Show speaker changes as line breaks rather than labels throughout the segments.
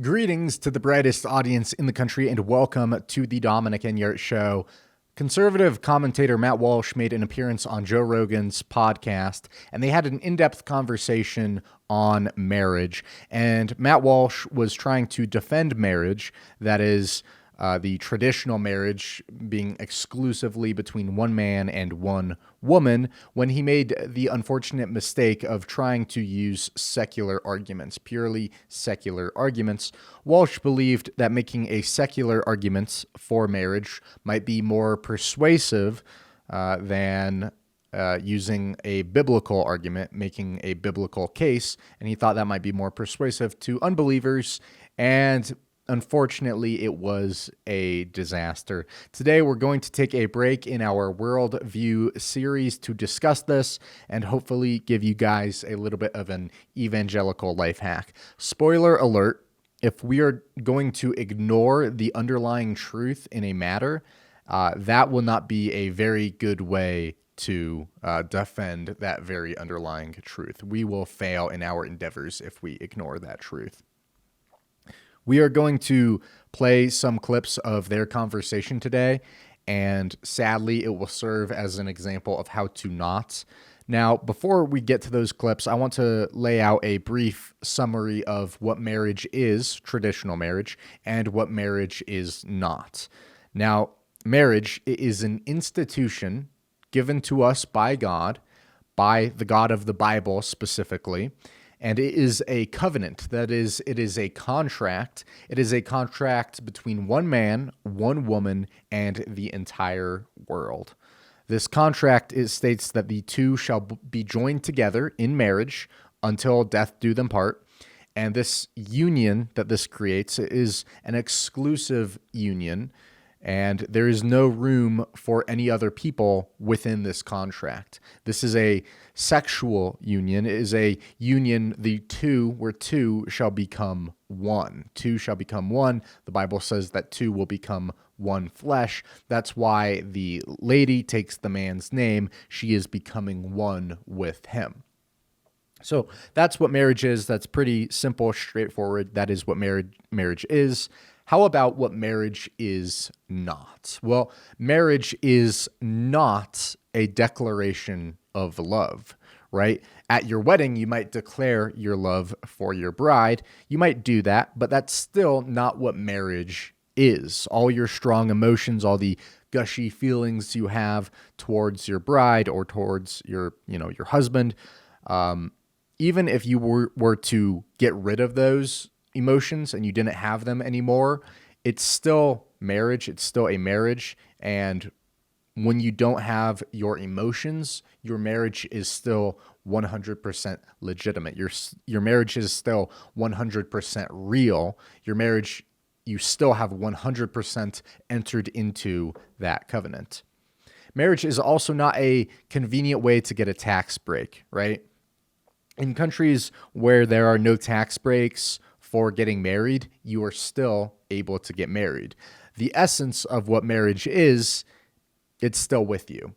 Greetings to the brightest audience in the country and welcome to the Dominic Enyart Show. Conservative commentator Matt Walsh made an appearance on Joe Rogan's podcast, and they had an in-depth conversation on marriage. And Matt Walsh was trying to defend marriage, that is, the traditional marriage being exclusively between one man and one woman, when he made the unfortunate mistake of trying to use secular arguments, purely secular arguments. Walsh believed that making a secular argument for marriage might be more persuasive than using a biblical argument, making a biblical case, and he thought that might be more persuasive to unbelievers, and unfortunately, it was a disaster. Today, we're going to take a break in our Worldview series to discuss this and hopefully give you guys a little bit of an evangelical life hack. Spoiler alert, if we are going to ignore the underlying truth in a matter, that will not be a very good way to defend that very underlying truth. We will fail in our endeavors if we ignore that truth. We are going to play some clips of their conversation today, and sadly, it will serve as an example of how to not. Now, before we get to those clips, I want to lay out a brief summary of what marriage is, traditional marriage, and what marriage is not. Now, marriage is an institution given to us by God, by the God of the Bible specifically, and it is a covenant. That is, it is a contract. It is a contract between one man, one woman, and the entire world. This contract states that the two shall be joined together in marriage until death do them part. And this union that this creates is an exclusive union, and there is no room for any other people within this contract. This is a sexual union. It is a union, where two shall become one. Two shall become one. The Bible says that two will become one flesh. That's why the lady takes the man's name. She is becoming one with him. So that's what marriage is. That's pretty simple, straightforward. That is what marriage is. How about what marriage is not? Well, marriage is not a declaration of love, right? At your wedding, you might declare your love for your bride. You might do that, but that's still not what marriage is. All your strong emotions, all the gushy feelings you have towards your bride or towards your husband, even if you were to get rid of those emotions and you didn't have them anymore, it's still marriage. It's still a marriage. And when you don't have your emotions, your marriage is still 100% legitimate. Your marriage is still 100% real. Your marriage, you still have 100% entered into that covenant. Marriage is also not a convenient way to get a tax break, right? In countries where there are no tax breaks for getting married, you are still able to get married. The essence of what marriage is, it's still with you.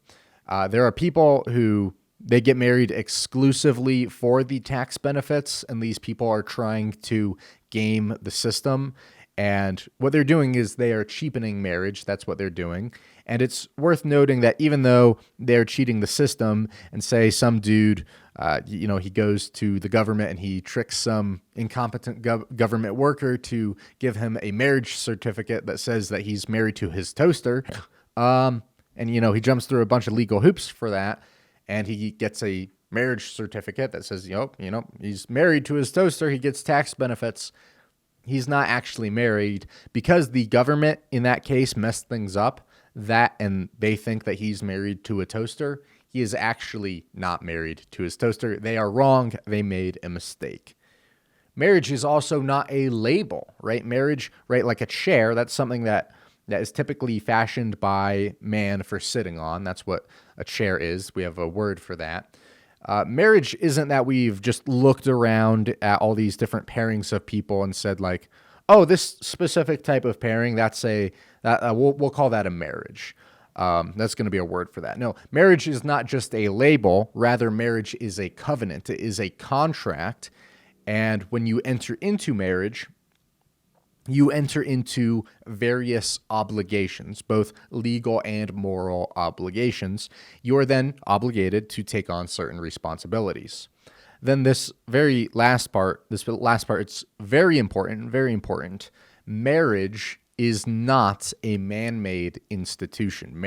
There are people who they get married exclusively for the tax benefits, and these people are trying to game the system. And what they're doing is they are cheapening marriage. That's what they're doing. And it's worth noting that even though they're cheating the system, and say some dude, he goes to the government and he tricks some incompetent government worker to give him a marriage certificate that says that he's married to his toaster. And he jumps through a bunch of legal hoops for that. And he gets a marriage certificate that says, he's married to his toaster. He gets tax benefits. He's not actually married because the government in that case messed things up. And they think that he's married to a toaster. He is actually not married to his toaster. They are wrong. They made a mistake. Marriage is also not a label, right? Marriage, right, like a chair, that's something that is typically fashioned by man for sitting on. That's what a chair is. We have a word for that. Marriage isn't that we've just looked around at all these different pairings of people and said like, oh, this specific type of pairing, we'll call that a marriage. That's going to be a word for that. No, marriage is not just a label. Rather, marriage is a covenant. It is a contract. And when you enter into marriage, you enter into various obligations, both legal and moral obligations. You're then obligated to take on certain responsibilities. Then this last part, it's very important, very important. Marriage is not a man-made institution.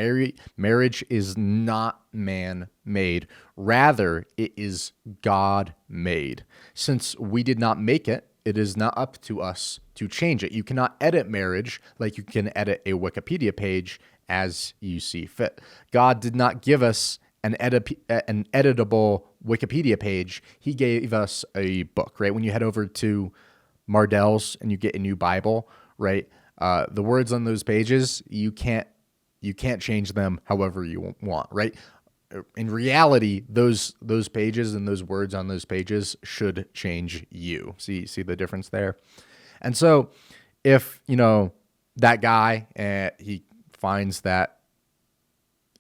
Marriage is not man-made. Rather, it is God-made. Since we did not make it, it is not up to us to change it. You cannot edit marriage like you can edit a Wikipedia page as you see fit. God did not give us an editable Wikipedia page. He gave us a book, right? When you head over to Mardell's and you get a new Bible, right? The words on those pages, you can't change them however you want, right? In reality, those pages and those words on those pages should change you. See the difference there? And so if, that guy, he finds that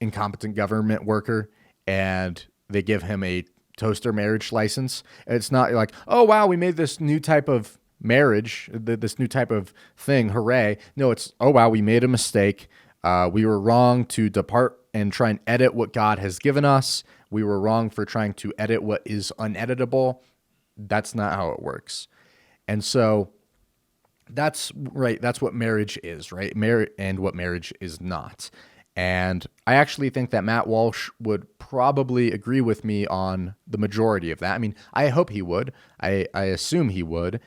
incompetent government worker and they give him a toaster marriage license, it's not like, oh, wow, we made this new type of marriage, this new type of thing, hooray. No, it's, oh, wow, we made a mistake. We were wrong to depart and try and edit what God has given us. We were wrong for trying to edit what is uneditable. That's not how it works. And so that's right. That's what marriage is, right? And what marriage is not. And I actually think that Matt Walsh would probably agree with me on the majority of that. I mean, I hope he would. I assume he would.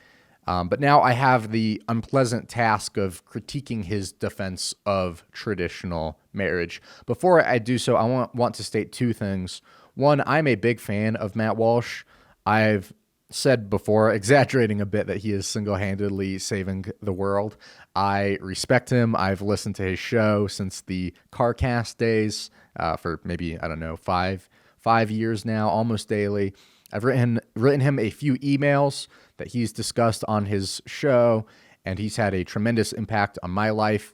But now I have the unpleasant task of critiquing his defense of traditional marriage. Before I do so, I want to state two things. One, I'm a big fan of Matt Walsh. I've said before, exaggerating a bit, that he is single-handedly saving the world. I respect him. I've listened to his show since the CarCast days for maybe, 5 years now, almost daily. I've written him a few emails that he's discussed on his show, and he's had a tremendous impact on my life.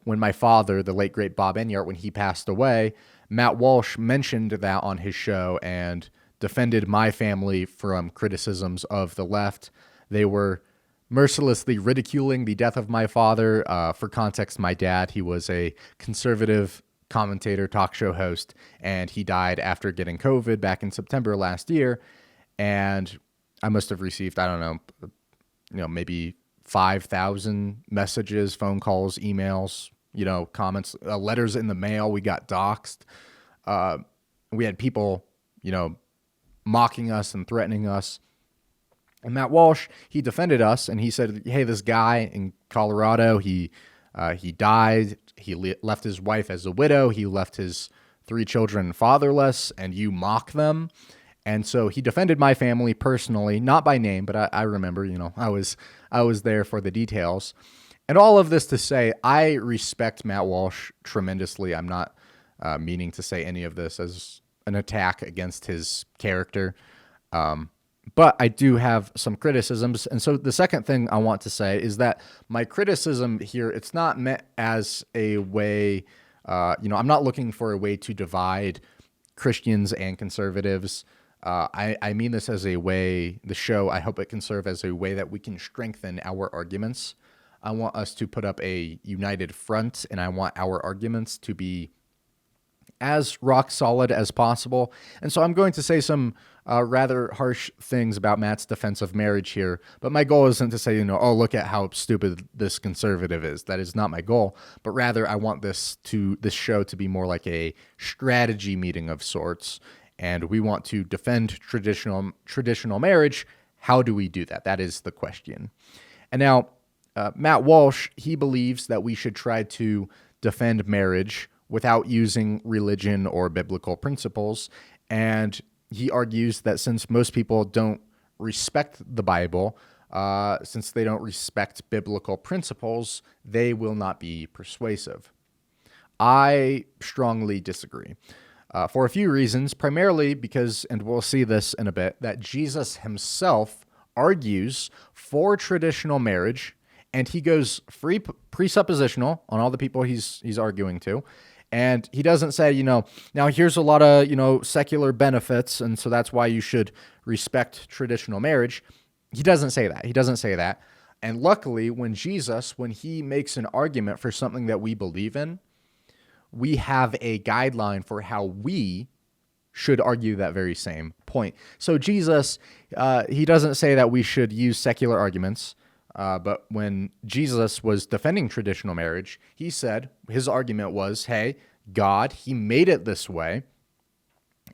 When my father, the late, great Bob Enyart, when he passed away, Matt Walsh mentioned that on his show and defended my family from criticisms of the left. They were mercilessly ridiculing the death of my father. For context, my dad, he was a conservative commentator, talk show host, and he died after getting COVID back in September last year. And I must have received, maybe 5,000 messages, phone calls, emails, comments, letters in the mail. We got doxxed. We had people, mocking us and threatening us. And Matt Walsh, he defended us, and he said, hey, this guy in Colorado, he died. He left his wife as a widow. He left his 3 children fatherless, and you mock them. And so he defended my family personally, not by name, but I remember, I was there for the details. And all of this to say, I respect Matt Walsh tremendously. I'm not meaning to say any of this as an attack against his character. But I do have some criticisms. And so the second thing I want to say is that my criticism here, it's not meant as a way, I'm not looking for a way to divide Christians and conservatives. I mean this as a way, the show, I hope it can serve as a way that we can strengthen our arguments. I want us to put up a united front, and I want our arguments to be as rock solid as possible. And so I'm going to say some rather harsh things about Matt's defense of marriage here, but my goal isn't to say, oh, look at how stupid this conservative is. That is not my goal, but rather I want this show to be more like a strategy meeting of sorts, and we want to defend traditional marriage. How do we do that? That is the question. And now, Matt Walsh, he believes that we should try to defend marriage without using religion or biblical principles. And he argues that since most people don't respect the Bible, since they don't respect biblical principles, they will not be persuasive. I strongly disagree. For a few reasons, primarily because, and we'll see this in a bit, that Jesus himself argues for traditional marriage, and he goes presuppositional on all the people he's arguing to. And he doesn't say, now here's a lot of, secular benefits, and so that's why you should respect traditional marriage. He doesn't say that. And luckily, when he makes an argument for something that we believe in, we have a guideline for how we should argue that very same point. So Jesus, he doesn't say that we should use secular arguments, but when Jesus was defending traditional marriage, he said, his argument was, hey, God, he made it this way,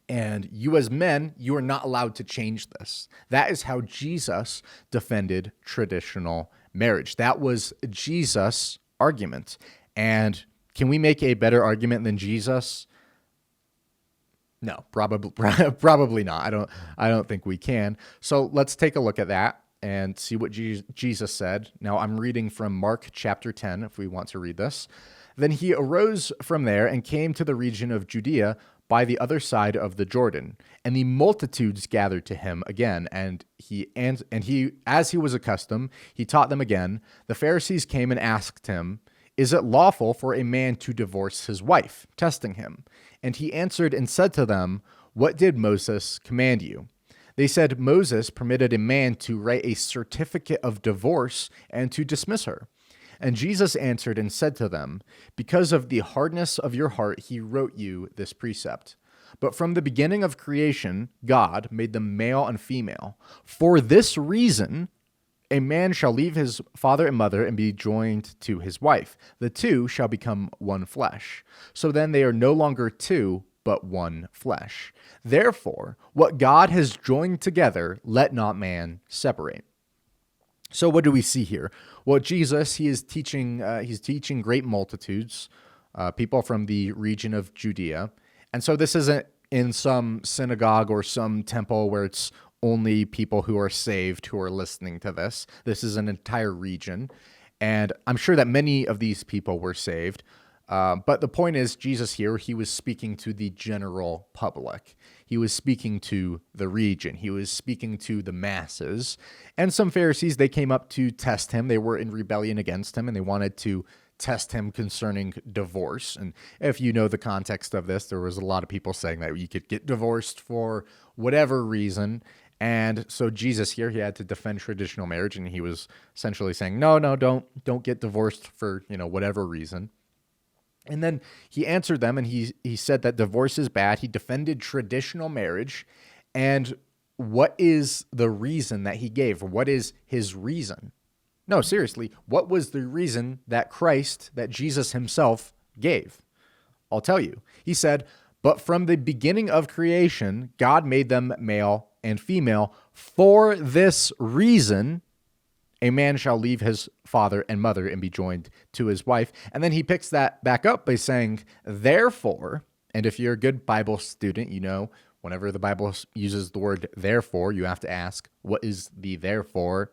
and you as men, you are not allowed to change this. That is how Jesus defended traditional marriage. That was Jesus' argument. And can we make a better argument than Jesus? No, probably not. I don't think we can. So let's take a look at that and see what Jesus said. Now I'm reading from Mark chapter 10, if we want to read this. Then he arose from there and came to the region of Judea by the other side of the Jordan, and the multitudes gathered to him again, and he, as he was accustomed, he taught them again. The Pharisees came and asked him, "Is it lawful for a man to divorce his wife?" testing him. And he answered and said to them, "What did Moses command you?" They said, "Moses permitted a man to write a certificate of divorce and to dismiss her." And Jesus answered and said to them, "Because of the hardness of your heart, he wrote you this precept. But from the beginning of creation, God made them male and female. For this reason, a man shall leave his father and mother and be joined to his wife. The two shall become one flesh. So then they are no longer two, but one flesh. Therefore, what God has joined together, let not man separate." So what do we see here? Well, Jesus, he's teaching great multitudes, people from the region of Judea. And so this isn't in some synagogue or some temple where it's only people who are saved who are listening to this. This is an entire region. And I'm sure that many of these people were saved. But the point is, Jesus here, he was speaking to the general public. He was speaking to the region. He was speaking to the masses. And some Pharisees, they came up to test him. They were in rebellion against him, and they wanted to test him concerning divorce. And if you know the context of this, there was a lot of people saying that you could get divorced for whatever reason. And so Jesus here, he had to defend traditional marriage, and he was essentially saying, no, don't get divorced for, whatever reason. And then he answered them, and he said that divorce is bad. He defended traditional marriage. And what is the reason that he gave? What is his reason? No, seriously, what was the reason that Jesus himself gave? I'll tell you. He said, "But from the beginning of creation, God made them male and female. For this reason, a man shall leave his father and mother and be joined to his wife." And then he picks that back up by saying, "Therefore," and if you're a good Bible student, whenever the Bible uses the word therefore, you have to ask, what is the therefore?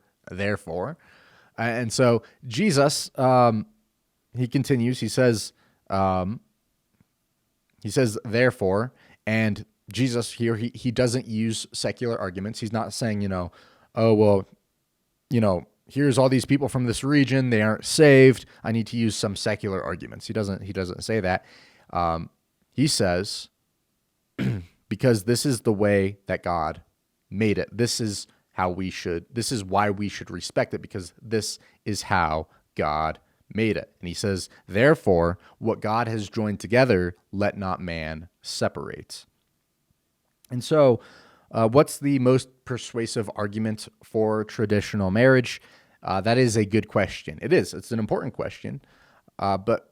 And so Jesus, he continues, he says, therefore, and Jesus here, he doesn't use secular arguments. He's not saying, here's all these people from this region, they aren't saved, I need to use some secular arguments. He doesn't say that. He says, because this is the way that God made it. This is why we should respect it, because this is how God made it. And he says, "Therefore, what God has joined together, let not man separate." And so, what's the most persuasive argument for traditional marriage? That is a good question. It is. It's an important question. But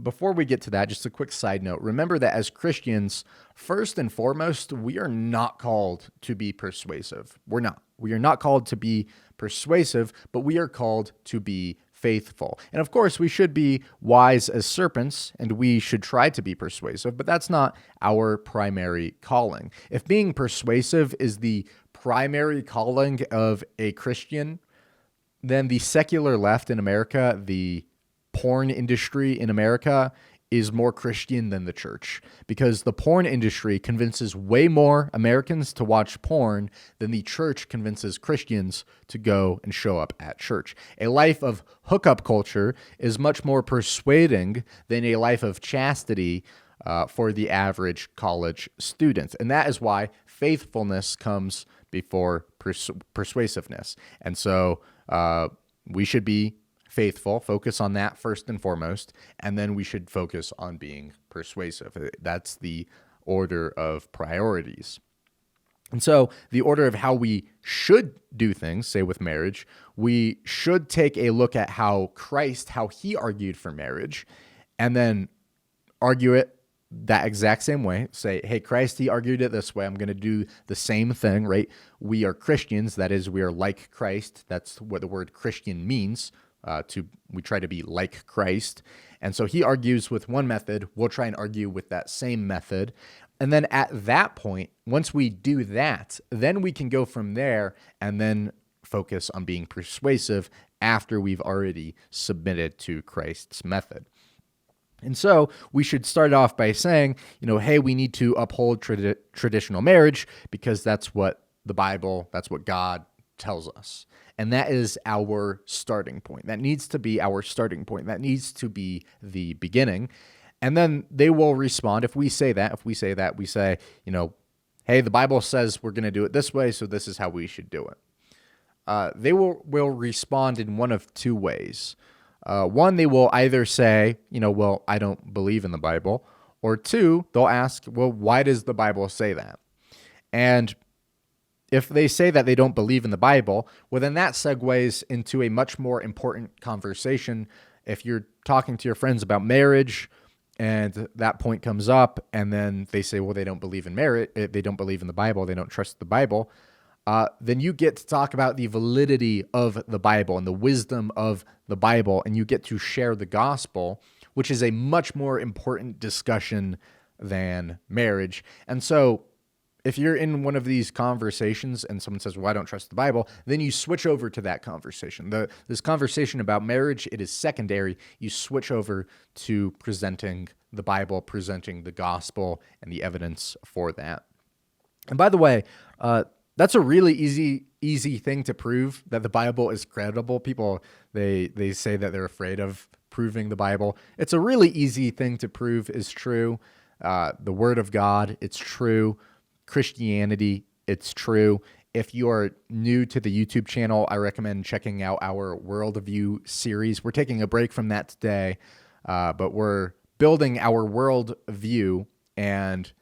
before we get to that, just a quick side note. Remember that as Christians, first and foremost, we are not called to be persuasive. We're not. We are not called to be persuasive, but we are called to be faithful. And of course, we should be wise as serpents, and we should try to be persuasive, but that's not our primary calling. If being persuasive is the primary calling of a Christian, then the secular left in America, the porn industry in America, is more Christian than the church, because the porn industry convinces way more Americans to watch porn than the church convinces Christians to go and show up at church. A life of hookup culture is much more persuading than a life of chastity for the average college student. And that is why faithfulness comes before persuasiveness. And so we should be faithful, focus on that first and foremost, and then we should focus on being persuasive. That's the order of priorities. And so the order of how we should do things, say with marriage, we should take a look at how he argued for marriage, and then argue it that exact same way. Say, hey, Christ, he argued it this way. I'm going to do the same thing, right? We are Christians. That is, we are like Christ. That's what the word Christian means. We try to be like Christ. And so he argues with one method. We'll try and argue with that same method. And then at that point, once we do that, then we can go from there and then focus on being persuasive after we've already submitted to Christ's method. And so we should start off by saying, hey, we need to uphold traditional marriage because that's what the Bible, that's what God tells us. And that is our starting point. That needs to be our starting point. That needs to be the beginning. And then they will respond if we say that. We say, hey, the Bible says we're going to do it this way, so this is how we should do it. They will respond in one of two ways. One, they will either say, well, I don't believe in the Bible. Or two, they'll ask, well, why does the Bible say that? And if they say that they don't believe in the Bible, well, then that segues into a much more important conversation. If you're talking to your friends about marriage and that point comes up and then they say, well, they don't believe in marriage, they don't believe in the Bible, they don't trust the Bible, then you get to talk about the validity of the Bible and the wisdom of the Bible, and you get to share the gospel, which is a much more important discussion than marriage. And so if you're in one of these conversations and someone says, well, I don't trust the Bible, then you switch over to that conversation. This conversation about marriage, it is secondary. You switch over to presenting the Bible, presenting the gospel and the evidence for that. And by the way, that's a really easy thing to prove, that the Bible is credible. People, they say that they're afraid of proving the Bible. It's a really easy thing to prove is true. The Word of God, it's true. Christianity, it's true. If you are new to the YouTube channel, I recommend checking out our Worldview series. We're taking a break from that today, but we're building our worldview, and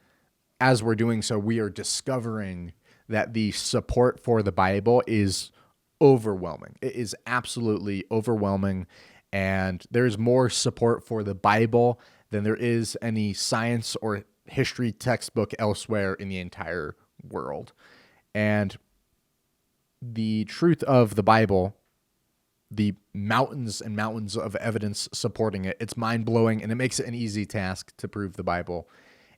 as we're doing so, we are discovering that the support for the Bible is overwhelming. It is absolutely overwhelming, and there's more support for the Bible than there is any science or history textbook elsewhere in the entire world. And the truth of the Bible, the mountains and mountains of evidence supporting it, it's mind-blowing, and it makes it an easy task to prove the Bible.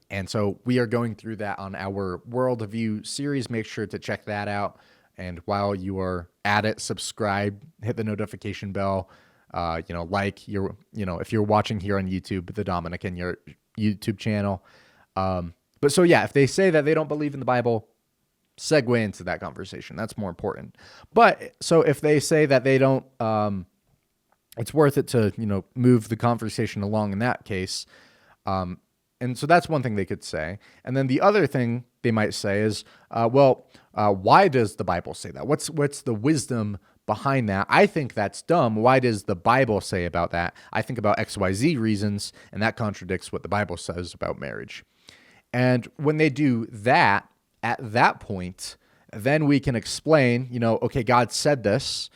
And so we are going through that on our Worldview series. Make sure to check that out. And while you are at it, subscribe, hit the notification bell, if you're watching here on YouTube, the Dominic Enyart YouTube channel. But so yeah, if they say that they don't believe in the Bible, segue into that conversation. That's more important. But so if they say that they don't, it's worth it to, move the conversation along in that case. And so that's one thing they could say. And then the other thing they might say is, why does the Bible say that? What's the wisdom behind that? I think that's dumb. Why does the Bible say about that? I think about XYZ reasons, and that contradicts what the Bible says about marriage. And when they do that, at that point, then we can explain, okay, God said this,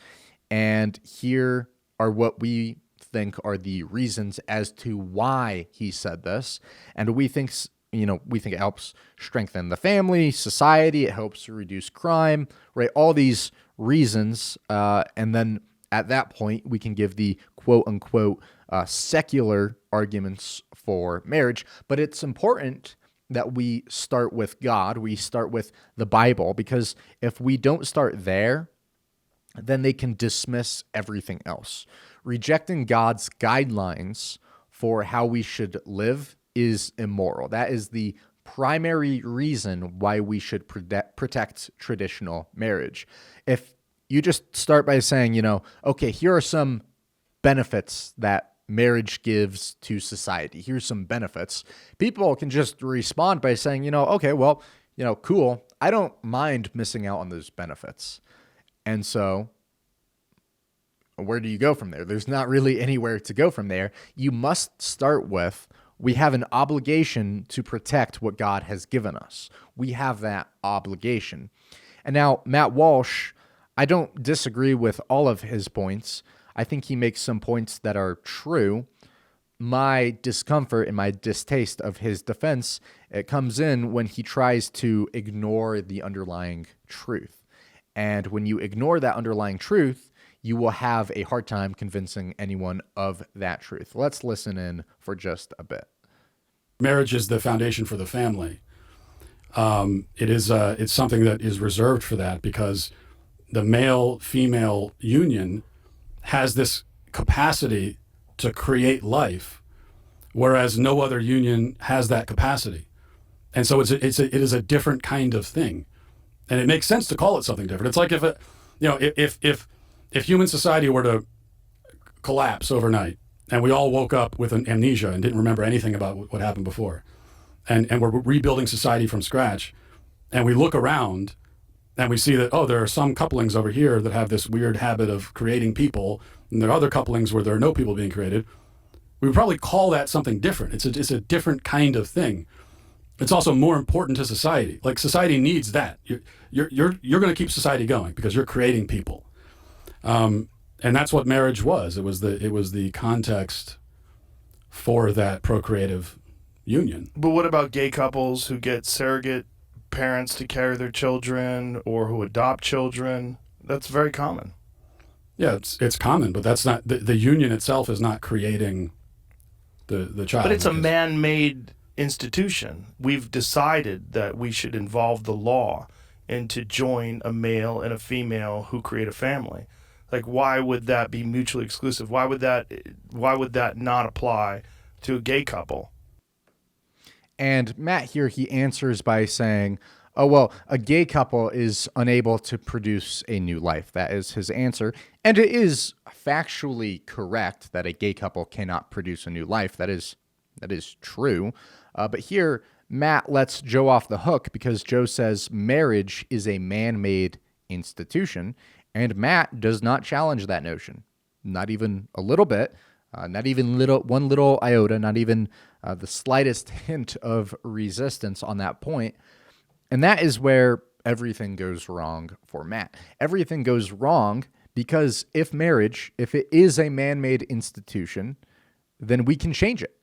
and here are what we think are the reasons as to why he said this. And we think it helps strengthen the family, society, it helps reduce crime, right? All these reasons. And then at that point, we can give the quote unquote secular arguments for marriage. But it's important that we start with God, we start with the Bible, because if we don't start there, then they can dismiss everything else. Rejecting God's guidelines for how we should live is immoral. That is the primary reason why we should protect traditional marriage. If you just start by saying, okay, here are some benefits that marriage gives to society. Here's some benefits. People can just respond by saying, okay, well, cool. I don't mind missing out on those benefits. And so, where do you go from there? There's not really anywhere to go from there. You must start with, we have an obligation to protect what God has given us. We have that obligation. And now, Matt Walsh, I don't disagree with all of his points. I think he makes some points that are true. My discomfort and my distaste of his defense, it comes in when he tries to ignore the underlying truth. And when you ignore that underlying truth, you will have a hard time convincing anyone of that truth. Let's listen in for just a bit.
Marriage is the foundation for the family. It's something that is reserved for that because the male-female union has this capacity to create life, whereas no other union has that capacity. And so it is a different kind of thing. And it makes sense to call it something different. It's like if human society were to collapse overnight and we all woke up with an amnesia and didn't remember anything about what happened before, and we're rebuilding society from scratch, and we look around and we see that, oh, there are some couplings over here that have this weird habit of creating people, and there are other couplings where there are no people being created, we would probably call that something different. It's a different kind of thing. It's also more important to society. Like, society needs that. You're going to keep society going because you're creating people. And that's what marriage was. It was the context for that procreative union.
But what about gay couples who get surrogate parents to carry their children or who adopt children? That's very common.
Yeah, it's common, but that's not the union itself is not creating the child.
But it's a man-made institution. We've decided that we should involve the law and to join a male and a female who create a family. Like, why would that be mutually exclusive? Why would that not apply to a gay couple?
And Matt here, he answers by saying, oh, well, a gay couple is unable to produce a new life. That is his answer. And it is factually correct that a gay couple cannot produce a new life. That is true. But here, Matt lets Joe off the hook because Joe says marriage is a man-made institution, and Matt does not challenge that notion. Not even a little bit. Not even one little iota, not even the slightest hint of resistance on that point. And that is where everything goes wrong for Matt. Everything goes wrong because if it is a man-made institution, then we can change it.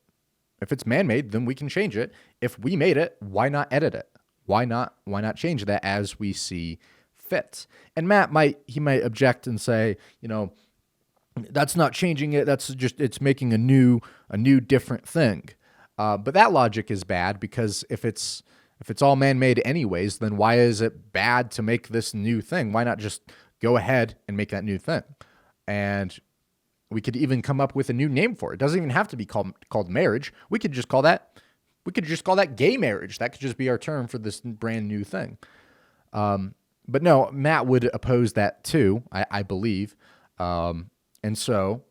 If it's man-made, then we can change it. If we made it, why not edit it? Why not change that as we see fit? And Matt might object and say, that's not changing it. That's just, it's making a new different thing. But that logic is bad because if it's all man-made anyways, then why is it bad to make this new thing? Why not just go ahead and make that new thing? And we could even come up with a new name for it. It doesn't even have to be called marriage. We could just call that gay marriage. That could just be our term for this brand new thing. But no, Matt would oppose that too, I believe. And so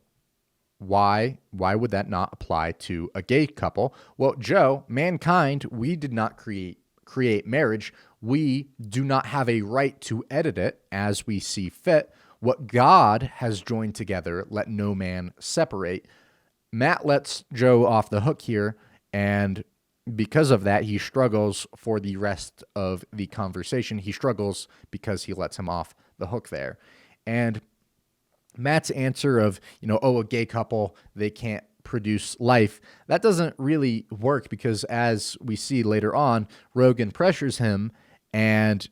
why would that not apply to a gay couple? Well, Joe, mankind, we did not create marriage. We do not have a right to edit it as we see fit. What God has joined together, let no man separate. Matt lets Joe off the hook here, and because of that, he struggles for the rest of the conversation. He struggles because he lets him off the hook there. And Matt's answer of, a gay couple, they can't produce life, that doesn't really work because as we see later on, Rogan pressures him and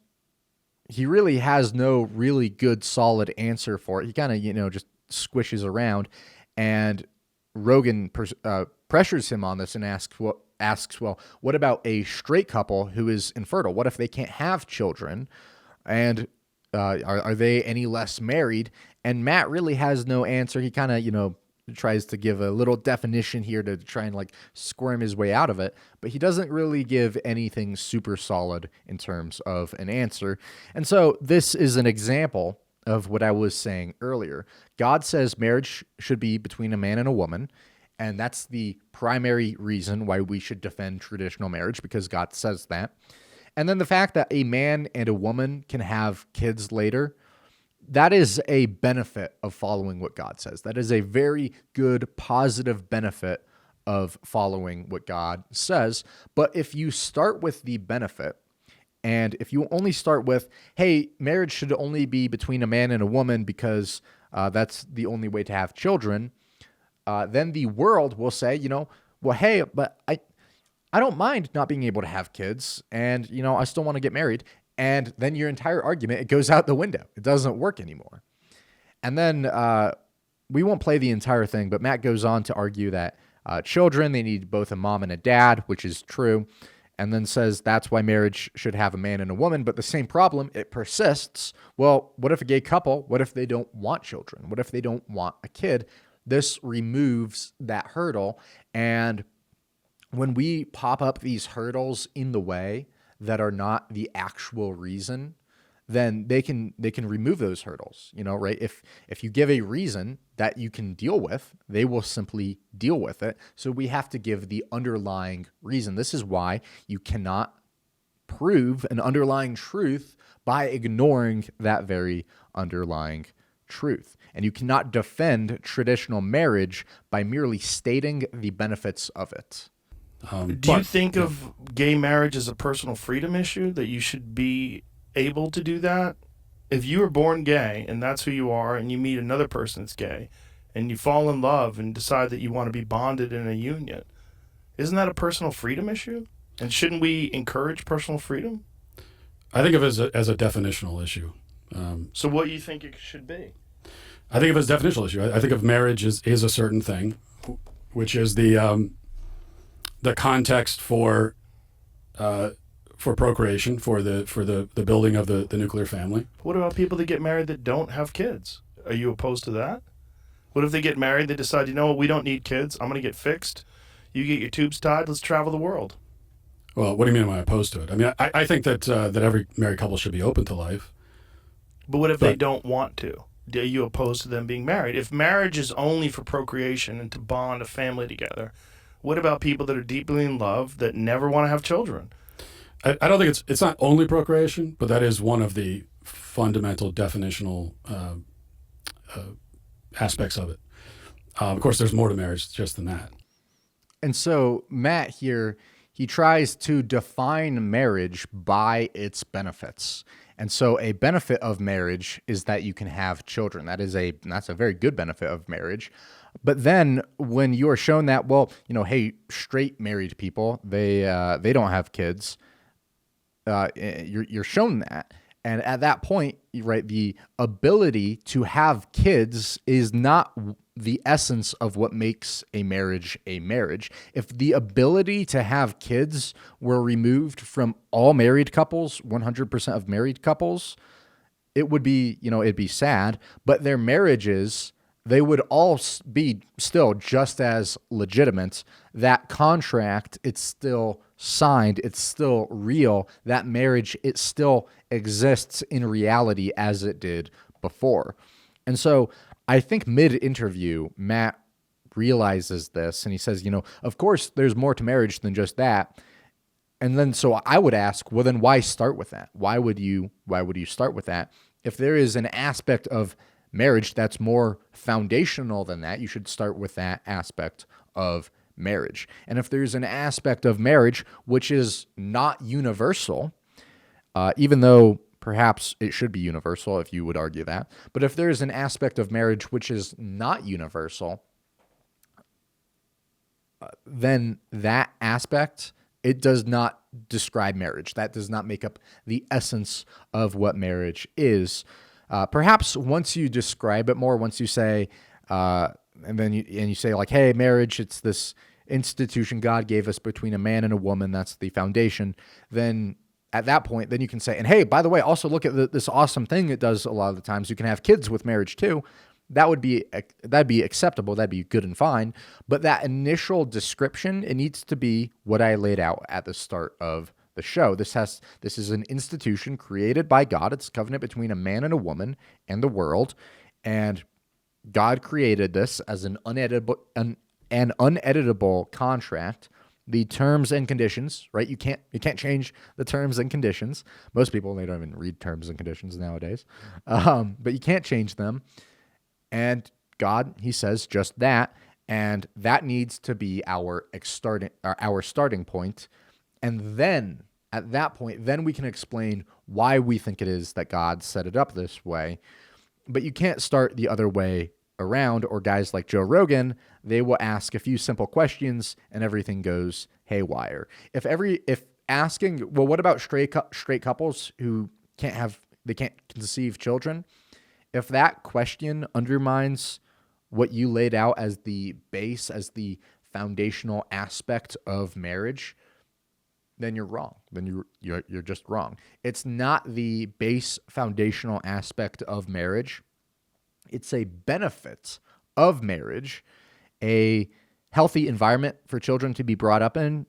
he really has no really good solid answer for it. He kind of, just squishes around, and Rogan pressures him on this and asks, well, what about a straight couple who is infertile? What if they can't have children? And are they any less married? And Matt really has no answer. He kind of, tries to give a little definition here to try and squirm his way out of it, but he doesn't really give anything super solid in terms of an answer. And so this is an example of what I was saying earlier. God says marriage should be between a man and a woman, and that's the primary reason why we should defend traditional marriage, because God says that. And then the fact that a man and a woman can have kids later, that is a benefit of following what God says. That is a very good, positive benefit of following what God says. But if you start with the benefit, and if you only start with, hey, marriage should only be between a man and a woman because that's the only way to have children, then the world will say, well, hey, but I don't mind not being able to have kids, and, I still want to get married. And then your entire argument, it goes out the window. It doesn't work anymore. And then we won't play the entire thing, but Matt goes on to argue that children, they need both a mom and a dad, which is true, and then says that's why marriage should have a man and a woman. But the same problem, it persists. Well, what if a gay couple, what if they don't want children? What if they don't want a kid? This removes that hurdle. And when we pop up these hurdles in the way that are not the actual reason, then they can remove those hurdles, right? If you give a reason that you can deal with, they will simply deal with it. So we have to give the underlying reason. This is why you cannot prove an underlying truth by ignoring that very underlying truth. And you cannot defend traditional marriage by merely stating the benefits of it.
Do you think of gay marriage as a personal freedom issue, that you should be able to do that? If you were born gay and that's who you are, and you meet another person that's gay and you fall in love and decide that you want to be bonded in a union, isn't that a personal freedom issue? And shouldn't we encourage personal freedom?
I think of it as a definitional issue.
So what do you think it should be?
I think of it as a definitional issue. I think of marriage is a certain thing, which is the context for procreation, for the building of the nuclear family.
What about people that get married that don't have kids? Are you opposed to that? What if they get married, they decide, we don't need kids, I'm going to get fixed, you get your tubes tied, let's travel the world?
Well, what do you mean am I opposed to it? I mean, I think that every married couple should be open to life.
But what if they don't want to? Are you opposed to them being married? If marriage is only for procreation and to bond a family together, what about people that are deeply in love that never want to have children?
I don't think it's not only procreation, but that is one of the fundamental definitional aspects of it. Of course, there's more to marriage just than that.
And so Matt here, he tries to define marriage by its benefits. And so a benefit of marriage is that you can have children. That's a very good benefit of marriage. But then when you are shown that, hey, straight married people, they don't have kids, you're shown that. And at that point, right, the ability to have kids is not the essence of what makes a marriage a marriage. If the ability to have kids were removed from all married couples, 100% of married couples, it would be, it'd be sad, but their marriages, they would all be still just as legitimate. That contract, it's still signed, it's still real. That marriage, it still exists in reality as it did before. And so I think mid-interview, Matt realizes this and he says, of course there's more to marriage than just that. And then so I would ask, well, then why start with that? Why would you start with that? If there is an aspect of marriage that's more foundational than that, you should start with that aspect of marriage. And if there's an aspect of marriage which is not universal, even though perhaps it should be universal, if you would argue that, but if there's an aspect of marriage which is not universal, then that aspect, it does not describe marriage. That does not make up the essence of what marriage is. Perhaps once you describe it more, once you say, and then you say like, hey, marriage, it's this institution God gave us between a man and a woman. That's the foundation. Then at that point, then you can say, and hey, by the way, also look at this awesome thing it does a lot of the times. You can have kids with marriage too. That'd be acceptable. That'd be good and fine. But that initial description, it needs to be what I laid out at the start of the show. This is an institution created by God. It's a covenant between a man and a woman and the world. And God created this as an uneditable contract the terms and conditions, right? You can't change the terms and conditions. Most people, they don't even read terms and conditions nowadays. But you can't change them. And God, he says just that. And that needs to be our starting point. And then at that point, then we can explain why we think it is that God set it up this way. But you can't start the other way around, or guys like Joe Rogan, they will ask a few simple questions and everything goes haywire. If asking, well, what about straight couples who can't conceive children? If that question undermines what you laid out as the base, as the foundational aspect of marriage, then you're wrong. Then you're just wrong. It's not the base foundational aspect of marriage. It's a benefit of marriage, a healthy environment for children to be brought up in.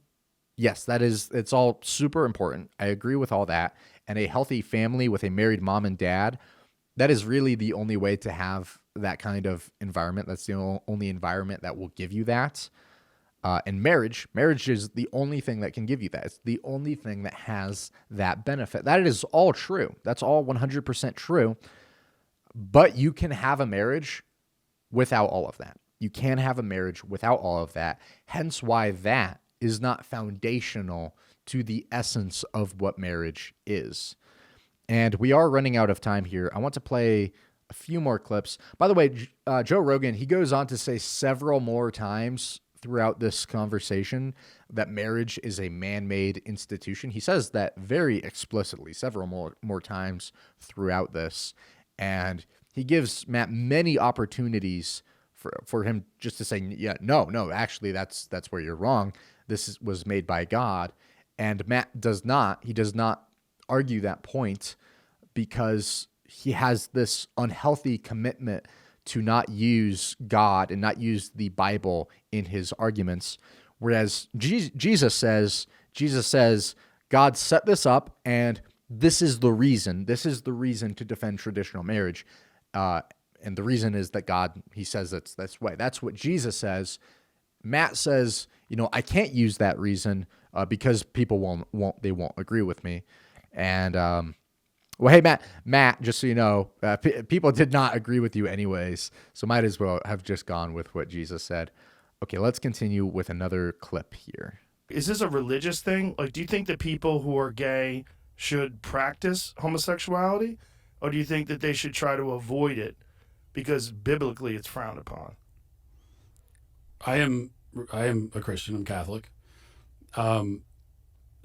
Yes, it's all super important. I agree with all that. And a healthy family with a married mom and dad, that is really the only way to have that kind of environment. That's the only environment that will give you that. And marriage is the only thing that can give you that. It's the only thing that has that benefit. That is all true. That's all 100% true. But you can have a marriage without all of that. You can have a marriage without all of that. Hence why that is not foundational to the essence of what marriage is. And we are running out of time here. I want to play a few more clips. By the way, Joe Rogan, he goes on to say several more times throughout this conversation that marriage is a man-made institution. He says that very explicitly several more times throughout this. And he gives Matt many opportunities for him just to say, yeah, no, actually, that's where you're wrong. This was made by God. And Matt does not argue that point because he has this unhealthy commitment to not use God and not use the Bible in his arguments. Whereas Jesus says, God set this up and this is the reason to defend traditional marriage. And the reason is that God, he says it's this way. That's what Jesus says. Matt says, I can't use that reason because people won't agree with me. And, well, hey, Matt, just so you know, people did not agree with you anyways. So might as well have just gone with what Jesus said. Okay, let's continue with another clip here.
Is this a religious thing? Like, do you think that people who are gay should practice homosexuality, or do you think that they should try to avoid it because biblically it's frowned upon?
I am a Christian. I'm Catholic.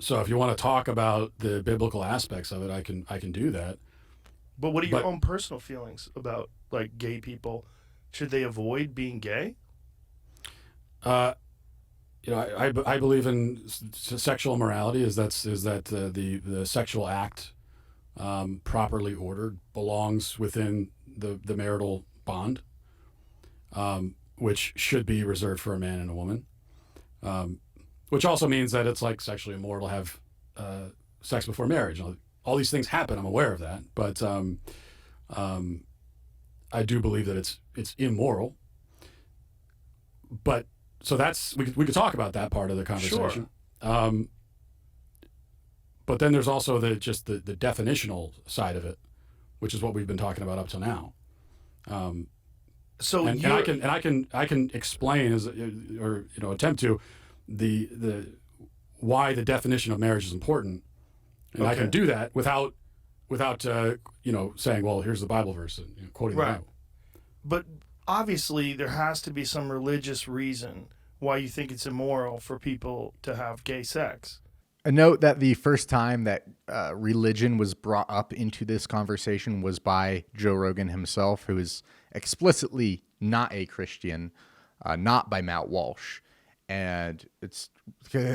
So if you want to talk about the biblical aspects of it, I can do that.
But what are your own personal feelings about like gay people? Should they avoid being gay?
I believe in sexual morality. Is that the sexual act properly ordered belongs within the marital bond, which should be reserved for a man and a woman. Which also means that it's like sexually immoral to have sex before marriage. All these things happen. I'm aware of that, but I do believe that it's immoral. But so that's we could talk about that part of the conversation. Sure. But then there's also the definitional side of it, which is what we've been talking about up till now.
So
I can explain attempt to the why the definition of marriage is important, and I can do that without saying, well, here's the Bible verse and quoting the Bible.
But obviously there has to be some religious reason why you think it's immoral for people to have gay sex.
A note that the first time that religion was brought up into this conversation was by Joe Rogan himself, who is explicitly not a Christian, not by Matt Walsh. And at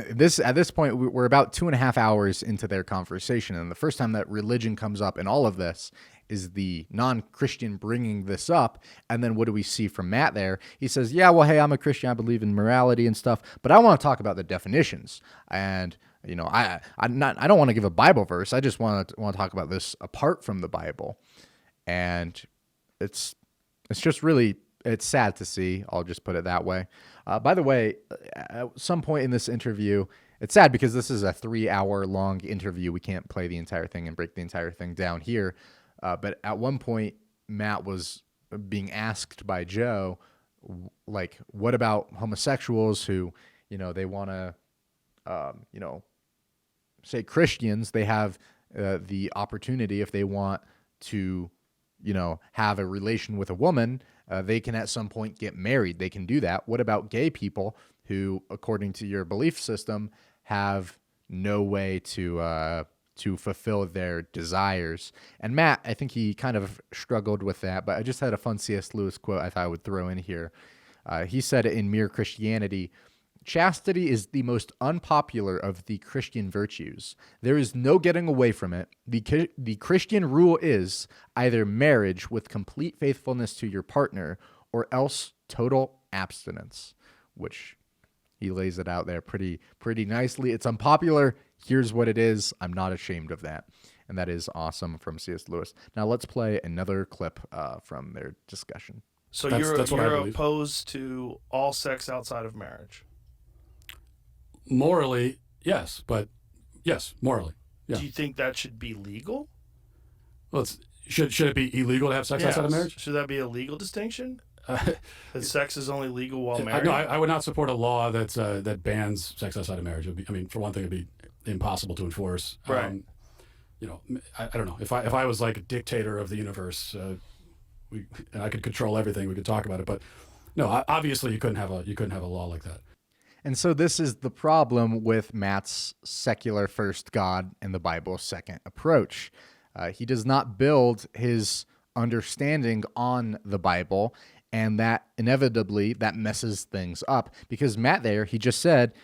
this point, we're about 2.5 hours into their conversation. And the first time that religion comes up in all of this is the non-Christian bringing this up. And then what do we see from Matt there? He says, yeah, well, hey, I'm a Christian. I believe in morality and stuff, but I want to talk about the definitions. And, I don't want to give a Bible verse. I just want to talk about this apart from the Bible. And it's just really it's sad to see. I'll just put it that way. By the way, at some point in this interview, it's sad because this is a 3-hour long interview. We can't play the entire thing and break the entire thing down here. But at one point, Matt was being asked by Joe, like, what about homosexuals who, they want to, say Christians, they have the opportunity if they want to, have a relation with a woman, they can at some point get married. They can do that. What about gay people who, according to your belief system, have no way to fulfill their desires? And Matt, I think he kind of struggled with that, but I just had a fun C.S. Lewis quote I thought I would throw in here. He said in Mere Christianity, "Chastity is the most unpopular of the Christian virtues. There is no getting away from it. The Christian rule is either marriage with complete faithfulness to your partner or else total abstinence," which he lays it out there pretty nicely. It's unpopular. Here's what it is. I'm not ashamed of that. And that is awesome from C.S. Lewis. Now let's play another clip from their discussion.
So
that's
you're opposed to all sex outside of marriage?
Morally, yes, but yes, morally. Yeah.
Do you think that should be legal?
Well, should it be illegal to have sex outside of marriage?
Should that be a legal distinction? That sex is only legal while married?
No, I would not support a law that bans sex outside of marriage. For one thing, it'd be impossible to enforce.
Right.
I don't know. If I was like a dictator of the universe, and I could control everything, we could talk about it. But no, obviously you couldn't have a law like that.
And so this is the problem with Matt's secular first God and the Bible second approach. He does not build his understanding on the Bible, and that inevitably that messes things up. Because Matt there, he just said,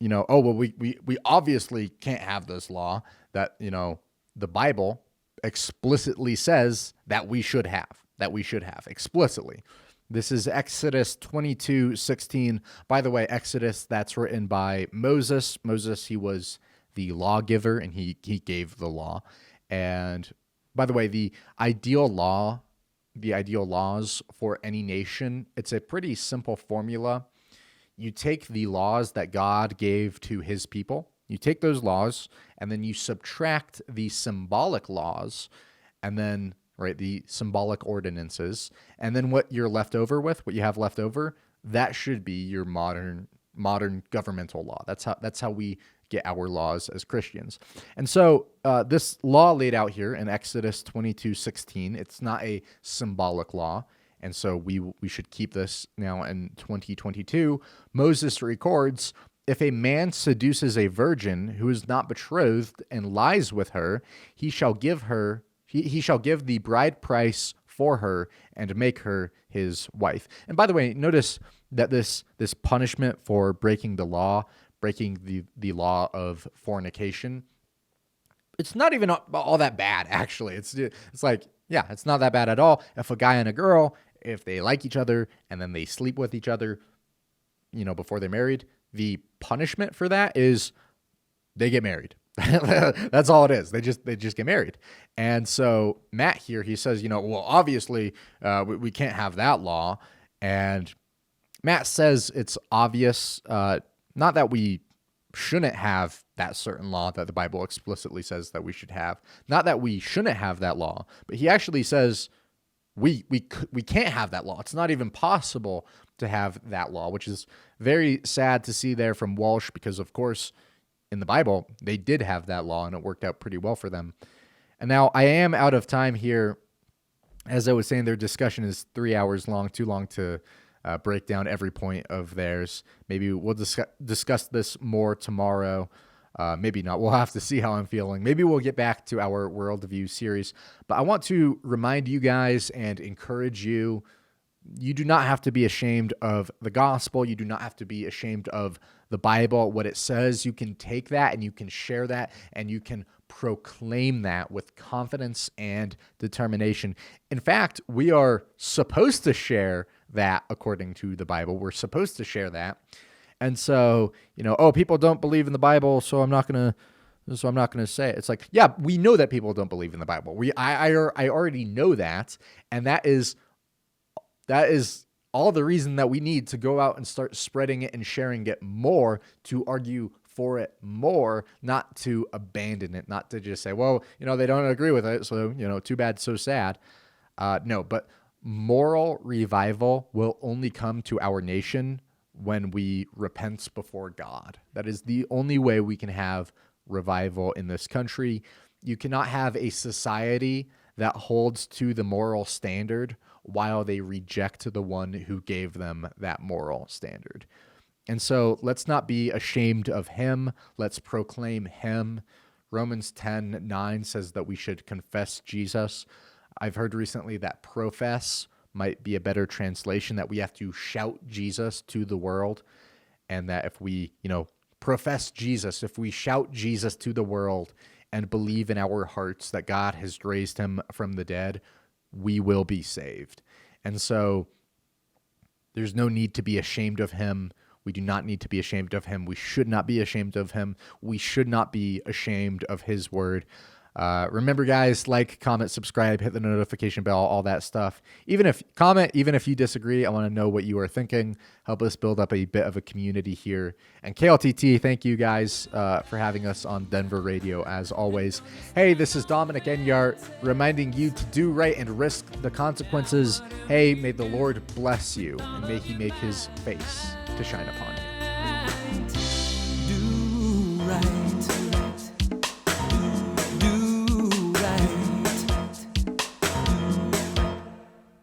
we obviously can't have this law that, the Bible explicitly says that we should have explicitly. This is Exodus 22:16. By the way, Exodus, that's written by Moses. Moses, he was the lawgiver, and he gave the law. And by the way, the ideal laws for any nation, it's a pretty simple formula. You take the laws that God gave to his people, you take those laws, and then you subtract the symbolic laws, and then the symbolic ordinances, and then what you have left over, that should be your modern governmental law. That's how we get our laws as Christians. And so this law laid out here in Exodus 22:16, it's not a symbolic law. And so we should keep this now in 2022. Moses records, "If a man seduces a virgin who is not betrothed and lies with her, he shall give the bride price for her and make her his wife." And by the way, notice that this punishment for breaking the law, breaking the law of fornication, it's not even all that bad, actually. It's like, yeah, it's not that bad at all. If a guy and a girl, if they like each other and then they sleep with each other, before they're married, the punishment for that is they get married. That's all it is. They just get married. And so Matt here, he says, well, obviously we can't have that law. And Matt says it's obvious, not that we shouldn't have that certain law that the Bible explicitly says that we should have, not that we shouldn't have that law, but he actually says we can't have that law. It's not even possible to have that law, which is very sad to see there from Walsh, because of course in the Bible they did have that law and it worked out pretty well for them. And now I am out of time here. As I was saying, their discussion is 3 hours long, too long to break down every point of theirs. Maybe we'll discuss this more tomorrow. Maybe not. We'll have to see how I'm feeling. Maybe we'll get back to our worldview series. But I want to remind you guys and encourage you, you do not have to be ashamed of the gospel. You do not have to be ashamed of the Bible, what it says. You can take that and you can share that and you can proclaim that with confidence and determination. In fact, we are supposed to share that according to the Bible. We're supposed to share that. And so, people don't believe in the Bible, so I'm not going to say it. It's like, yeah, we know that people don't believe in the Bible. I already know that, and that is all the reason that we need to go out and start spreading it and sharing it more, to argue for it more, not to abandon it, not to just say, well, they don't agree with it, so, too bad, so sad. No, but moral revival will only come to our nation when we repent before God. That is the only way we can have revival in this country. You cannot have a society that holds to the moral standard while they reject the one who gave them that moral standard. And so let's not be ashamed of him. Let's proclaim him. Romans 10:9 says that we should confess Jesus. I've heard recently that profess might be a better translation, that we have to shout Jesus to the world, and that if we, profess Jesus, if we shout Jesus to the world and believe in our hearts that God has raised him from the dead, we will be saved. And so there's no need to be ashamed of him. We do not need to be ashamed of him. We should not be ashamed of him. We should not be ashamed of his word. Remember, guys, like, comment, subscribe, hit the notification bell, all that stuff. Even if you disagree, I want to know what you are thinking. Help us build up a bit of a community here. And KLTT, thank you guys for having us on Denver Radio, as always. Hey, this is Dominic Enyart, reminding you to do right and risk the consequences. Hey, may the Lord bless you, and may he make his face to shine upon you.
Do right.